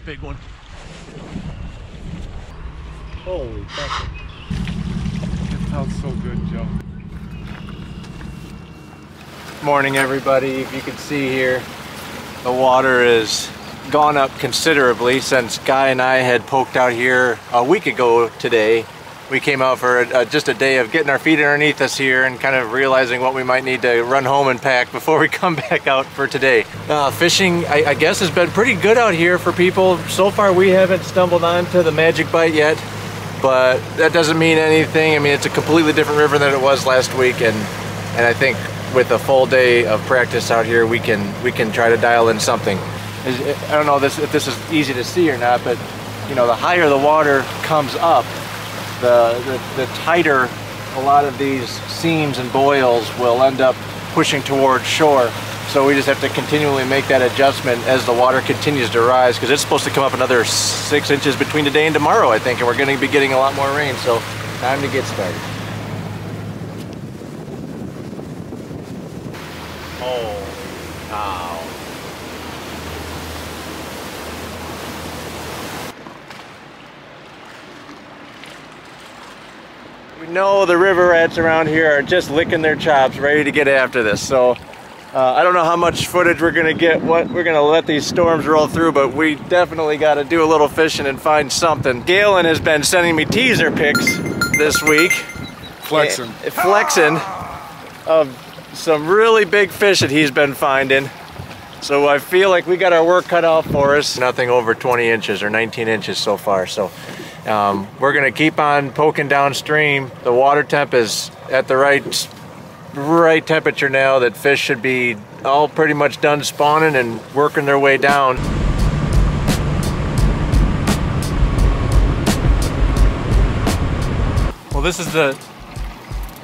big one. Holy fuck. It sounds so good, Joe. Morning, everybody. If you can see here, the water is gone up considerably since Guy and I had poked out here a week ago today. We came out for just a day of getting our feet underneath us here and kind of realizing what we might need to run home and pack before we come back out for today. Fishing, I guess, has been pretty good out here for people. So far, we haven't stumbled onto the magic bite yet, but that doesn't mean anything. I mean, it's a completely different river than it was last week, and I think with a full day of practice out here, we can try to dial in something. I don't know if this is easy to see or not, but you know, the higher the water comes up, the tighter a lot of these seams and boils will end up pushing towards shore. So we just have to continually make that adjustment as the water continues to rise, because it's supposed to come up another 6 inches between today and tomorrow, I think, and we're going to be getting a lot more rain. So time to get started. Oh, wow. We know the river rats around here are just licking their chops, ready to get after this. So I don't know how much footage we're gonna get. What we're gonna let these storms roll through, but we definitely got to do a little fishing and find something. Galen has been sending me teaser pics this week, flexing of some really big fish that he's been finding. So I feel like we got our work cut out for us. Nothing over 20 inches or 19 inches so far. So we're gonna keep on poking downstream. The water temp is at the right temperature now that fish should be all pretty much done spawning and working their way down. Well, this is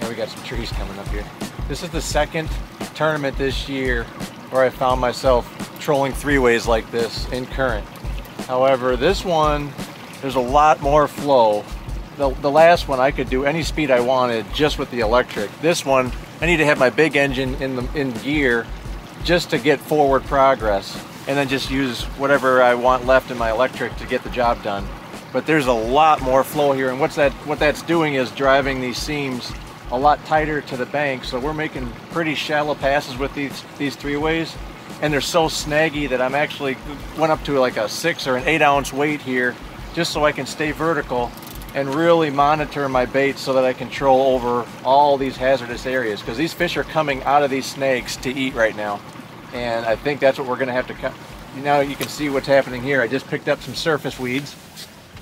we got some trees coming up here. This is the second tournament this year where I found myself trolling three-ways like this in current. However, this one, there's a lot more flow. The last one I could do any speed I wanted just with the electric. This one, I need to have my big engine in gear just to get forward progress, and then just use whatever I want left in my electric to get the job done. But there's a lot more flow here, and what that's doing is driving these seams a lot tighter to the bank. So we're making pretty shallow passes with these three-ways, and they're so snaggy that I'm actually went up to like a 6 or an 8 ounce weight here just so I can stay vertical and really monitor my baits so that I control over all these hazardous areas, because these fish are coming out of these snags to eat right now. And I think that's what we're gonna have to cut. Now you can see what's happening here. I just picked up some surface weeds.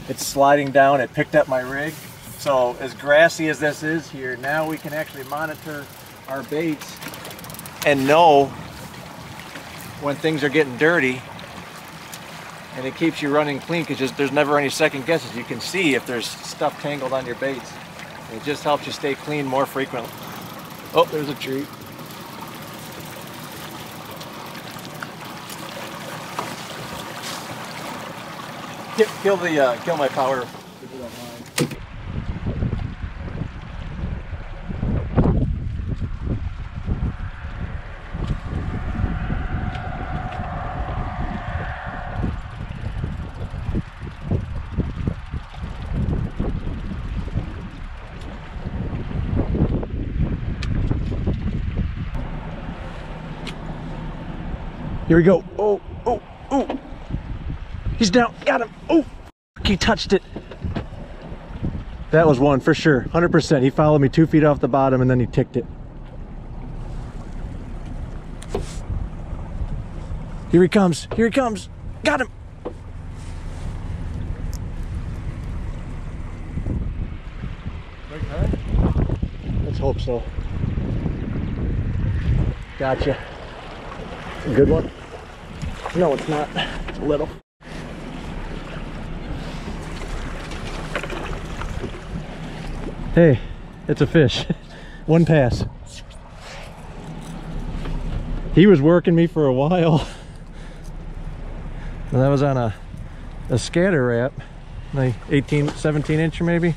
It's sliding down, it picked up my rig. So as grassy as this is here, now we can actually monitor our baits and know when things are getting dirty. And it keeps you running clean, because there's never any second guesses. You can see if there's stuff tangled on your baits. It just helps you stay clean more frequently. Oh, there's a tree. Kill my power, if you don't mind. Here we go. Oh, oh, oh. He's down. Got him. Oh, he touched it. That was one for sure. 100%. He followed me 2 feet off the bottom and then he ticked it. Here he comes. Here he comes. Got him. Let's hope so. Gotcha. A good one. No, it's not. It's a little. Hey, it's a fish. One pass. He was working me for a while. And that was on a scatter wrap, like 17 incher maybe.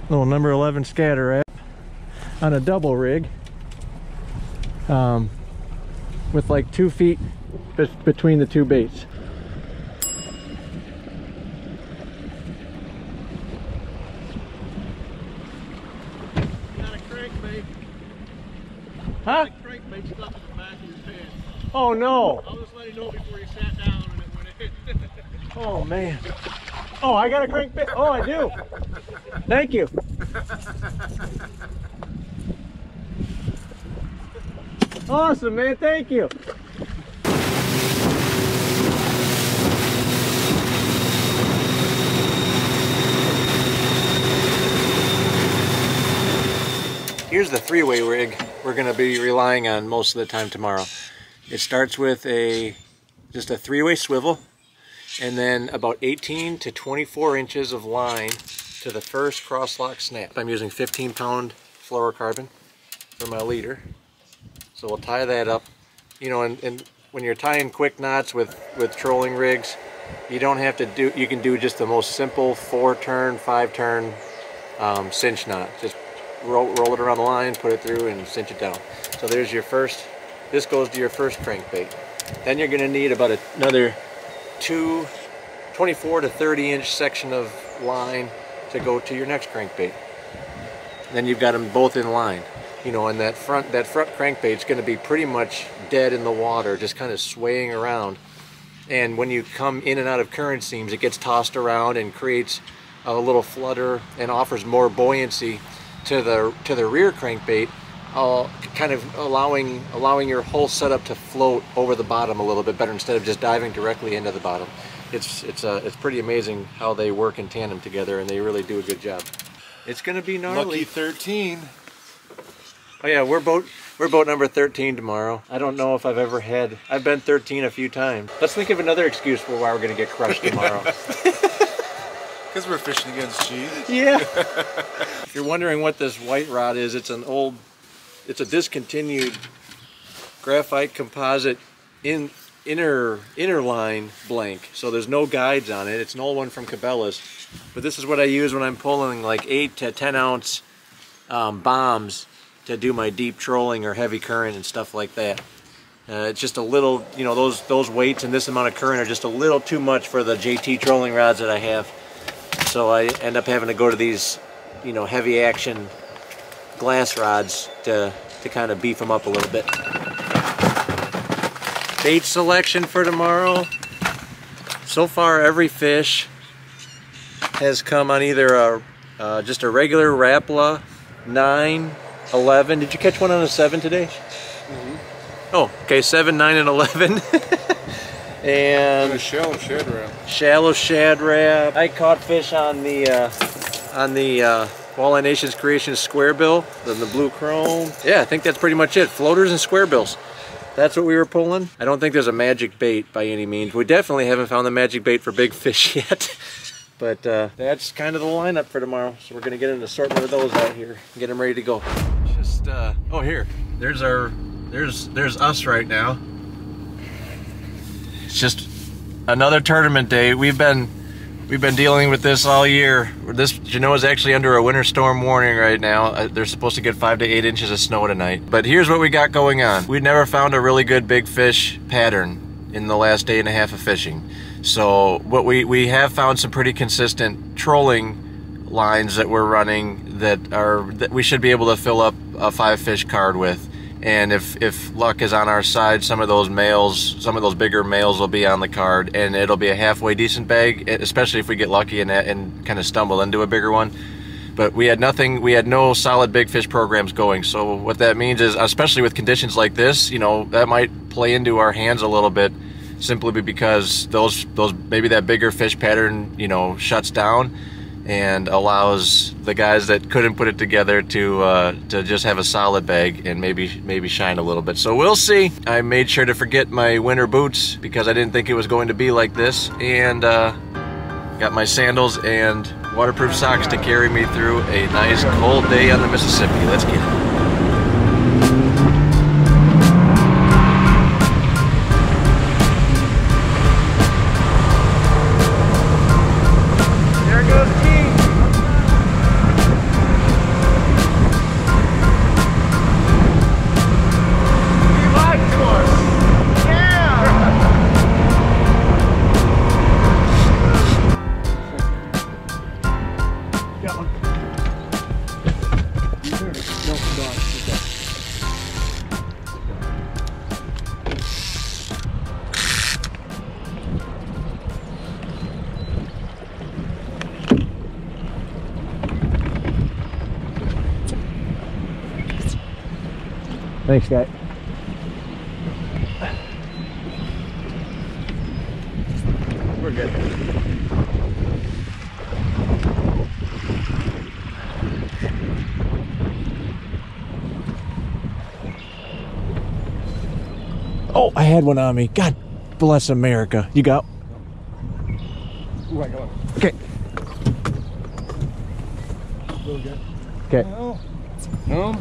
Little number 11 scatter wrap on a double rig. With like 2 feet between the two baits. Oh no! I'll just let you know before you sat down and it went in. Oh man! Oh, I got a crankbait. Oh, I do. Thank you. Awesome, man. Thank you. Here's the three-way rig we're going to be relying on most of the time tomorrow. It starts with just a three-way swivel, and then about 18 to 24 inches of line to the first cross-lock snap. I'm using 15-pound fluorocarbon for my leader. So we'll tie that up. You know, and when you're tying quick knots with trolling rigs, you don't have to do, you can do just the most simple 4-turn, 5-turn cinch knot. Just roll it around the line, put it through, and cinch it down. So there's your first, this goes to your first crankbait. Then you're gonna need about another 24 to 30 inch section of line to go to your next crankbait. Then you've got them both in line. You know, and that front crankbait's gonna be pretty much dead in the water, just kind of swaying around. And when you come in and out of current seams, it gets tossed around and creates a little flutter and offers more buoyancy to the rear crankbait, kind of allowing your whole setup to float over the bottom a little bit better instead of just diving directly into the bottom. It's pretty amazing how they work in tandem together, and they really do a good job. It's gonna be gnarly. Lucky 13. Oh yeah, we're boat number 13 tomorrow. I don't know if I've been 13 a few times. Let's think of another excuse for why we're gonna get crushed tomorrow. Because we're fishing against cheese. Yeah. If you're wondering what this white rod is, it's a discontinued graphite composite inner line blank. So there's no guides on it. It's an old one from Cabela's. But this is what I use when I'm pulling like 8 to 10 ounce bombs to do my deep trolling or heavy current and stuff like that. It's just a little, you know, those weights and this amount of current are just a little too much for the JT trolling rods that I have. So I end up having to go to these, you know, heavy action glass rods to kind of beef them up a little bit. Bait selection for tomorrow. So far every fish has come on either just a regular Rapala 9, 11. Did you catch one on a 7 today? Mm-hmm. Oh, okay, 7, 9, and 11. And a shallow shad wrap. Shallow shad wrap. I caught fish on the Walleye Nation's Creation square bill, the blue chrome. Yeah, I think that's pretty much it. Floaters and square bills. That's what we were pulling. I don't think there's a magic bait by any means. We definitely haven't found the magic bait for big fish yet. But that's kind of the lineup for tomorrow. So we're gonna get an assortment of those out here and get them ready to go. Just oh, here. There's us right now. It's just another tournament day. We've been dealing with this all year. This Genoa is actually under a winter storm warning right now. They're supposed to get 5 to 8 inches of snow tonight. But here's what we got going on. We've never found a really good big fish pattern in the last day and a half of fishing. So what we have found some pretty consistent trolling lines that we're running that we should be able to fill up a 5-fish card with. And if luck is on our side, some of those bigger males will be on the card, and it'll be a halfway decent bag, especially if we get lucky and kind of stumble into a bigger one. But we had no solid big fish programs going. So what that means is, especially with conditions like this, you know, that might play into our hands a little bit, simply because maybe that bigger fish pattern, you know, shuts down and allows the guys that couldn't put it together to just have a solid bag and maybe shine a little bit. So we'll see. I made sure to forget my winter boots because I didn't think it was going to be like this, and got my sandals and waterproof socks to carry me through a nice cold day on the Mississippi. Let's get it. Thanks, guy. We're good. Oh, I had one on me. God bless America. You got? Ooh, I got one. Okay. Really good. Okay. No. No.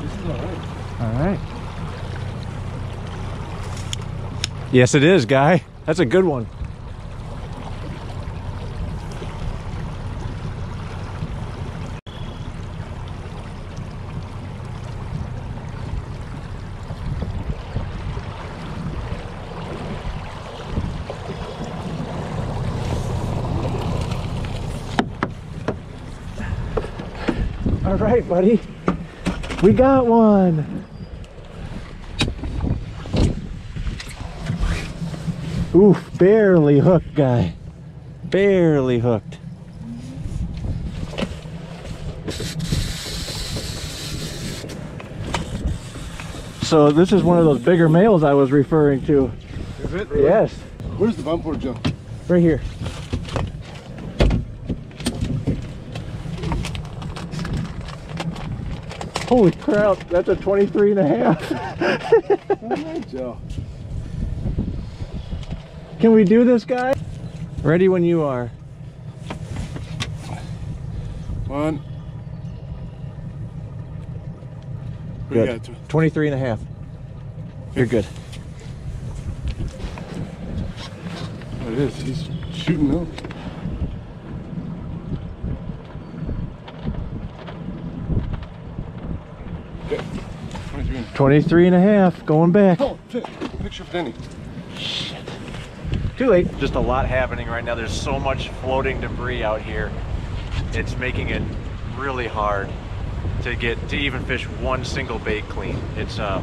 This is all right. All right. Yes, it is, guy. That's a good one. All right, buddy. We got one. Oof, barely hooked, guy. Barely hooked. So this is one of those bigger males I was referring to. Is it? Really? Yes. Where's the bump board, Joe? Right here. Holy crap, that's a 23 and a half. All right, Joe. Can we do this, guy? Ready when you are. One. What Good. do you got? 23 and a half. You're good. Oh, it is. He's shooting now. Okay. 23. 23 and a half, going back. Oh, picture of Denny. Shit. Too late. Just a lot happening right now. There's so much floating debris out here. It's making it really hard to even fish one single bait clean. It's so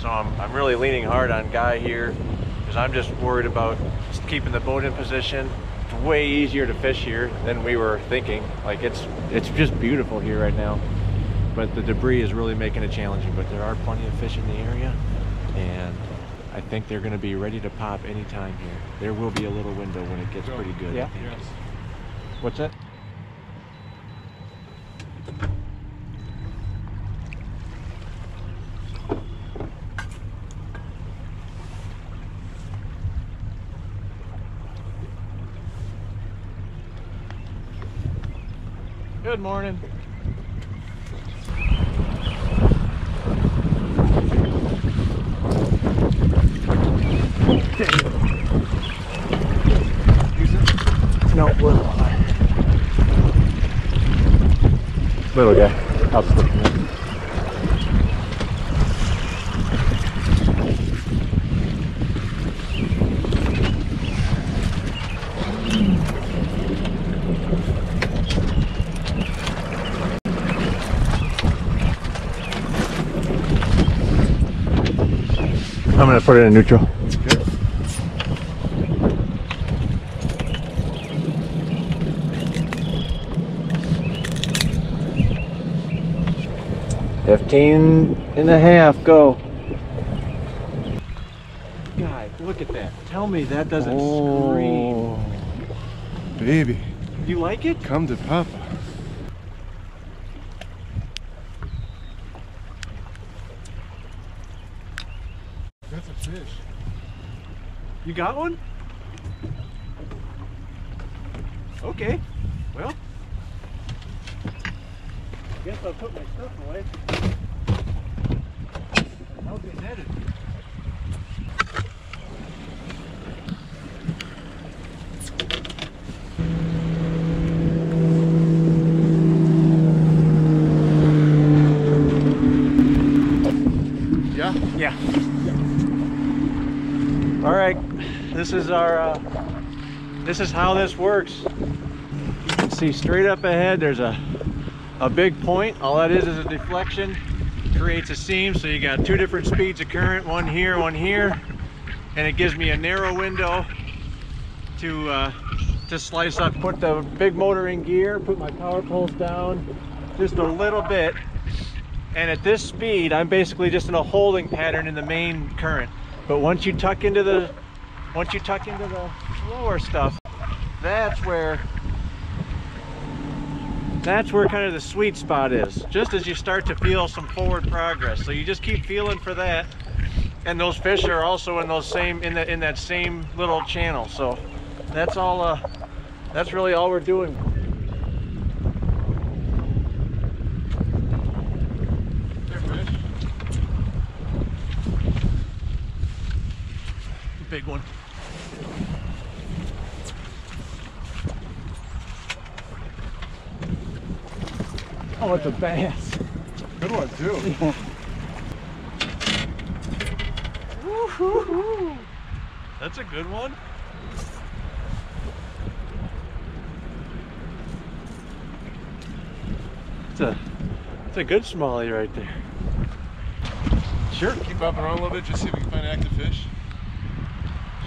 I'm really leaning hard on Guy here because I'm just worried about just keeping the boat in position. It's way easier to fish here than we were thinking. Like it's just beautiful here right now, but the debris is really making it challenging. But there are plenty of fish in the area, and I think they're going to be ready to pop anytime here. There will be a little window when it gets pretty good. Yeah. I think. Yes. What's that? Good morning. No, little guy. I'll slip him in. I'm gonna put it in neutral. Okay. $15 and a half, go. Guy, look at that. Tell me that doesn't scream. Baby, You like it? come to Papa. That's a fish. You got one? Okay, well, guess I'll put my stuff away. How's it headed? Yeah? Yeah. All right, this is our, this is how this works. You can see straight up ahead, there's a big point. All that is a deflection, creates a seam. So you got two different speeds of current, one here, and it gives me a narrow window to Just slice up, put the big motor in gear, put my power poles down just a little bit. And at this speed, I'm basically just in a holding pattern in the main current. But once you tuck into the lower stuff, that's where kind of the sweet spot is. Just as you start to feel some forward progress. So you just keep feeling for that. And those fish are also in those same in that same little channel. So that's all that's really all we're doing. Big one. Oh, it's a bass. Good one too. Woo-hoo-hoo. That's a good one. It's a good smallie right there. Sure. Keep bopping around a little bit, just see if we can find active fish.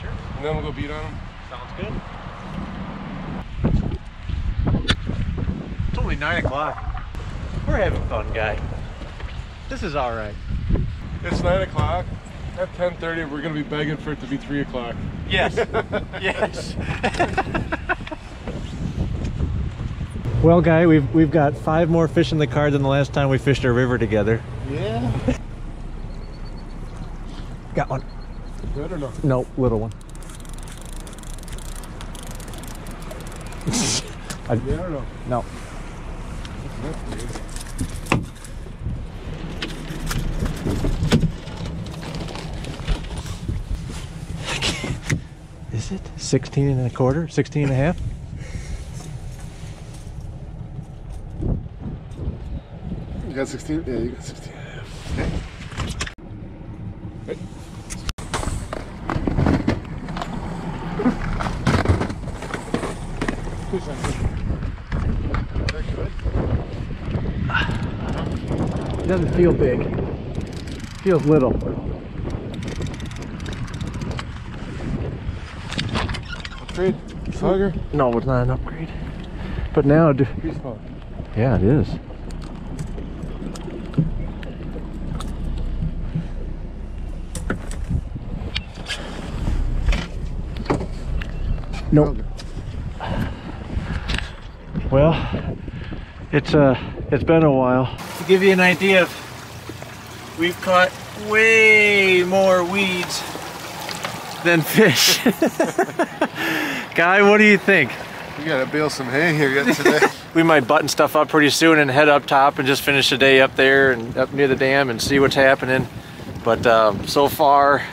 Sure. And then we'll go beat on them. Sounds good. It's only 9 o'clock. We're having fun, guy. This is all right. It's 9 o'clock. At 10:30, we're gonna be begging for it to be 3 o'clock. Yes. Yes. Well, guy, we've got 5 more fish in the card than the last time we fished a river together. Yeah. Got one. Good or no? No, little one. Yeah or no? No. That's weird. Is it 16 and a quarter? 16 and a half? You got 16? Yeah, you got 16 and a half. Okay. Hey. It doesn't feel big. It feels little. Upgrade? Slugger? No, it's not an upgrade. But now, Peace phone. yeah, it is. Nope. Well, it's been a while. To give you an idea, we've caught way more weeds than fish. Guy, what do you think? We gotta bale some hay here yet today. We might button stuff up pretty soon and head up top and just finish the day up there and up near the dam and see what's happening. But so far,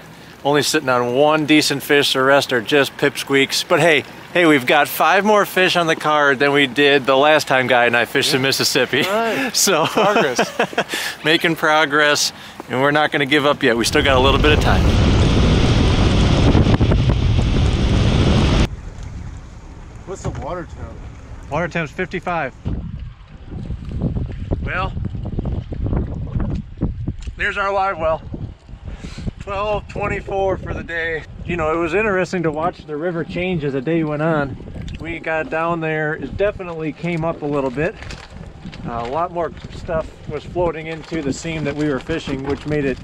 only sitting on 1 decent fish. The rest are just pipsqueaks. But hey, we've got 5 more fish on the card than we did the last time Guy and I fished in Mississippi. Right. So Progress. Making progress, and we're not going to give up yet. We still got a little bit of time. What's the water temp? Water temp's 55. Well, there's our live well. 12:24 for the day. You know, it was interesting to watch the river change as the day went on. We got down there, it definitely came up a little bit. A lot more stuff was floating into the seam that we were fishing, which made it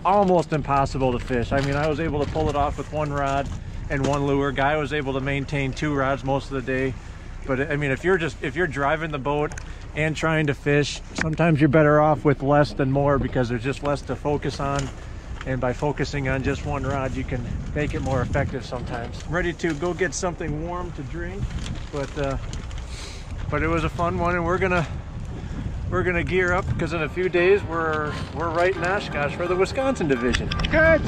almost impossible to fish. I mean, I was able to pull it off with 1 rod and 1 lure. Guy was able to maintain 2 rods most of the day. But I mean, if you're driving the boat and trying to fish, sometimes you're better off with less than more because there's just less to focus on. And by focusing on just 1 rod, you can make it more effective sometimes. I'm ready to go get something warm to drink, but it was a fun one, and we're gonna gear up because in a few days we're right in Oshkosh for the Wisconsin division. Good.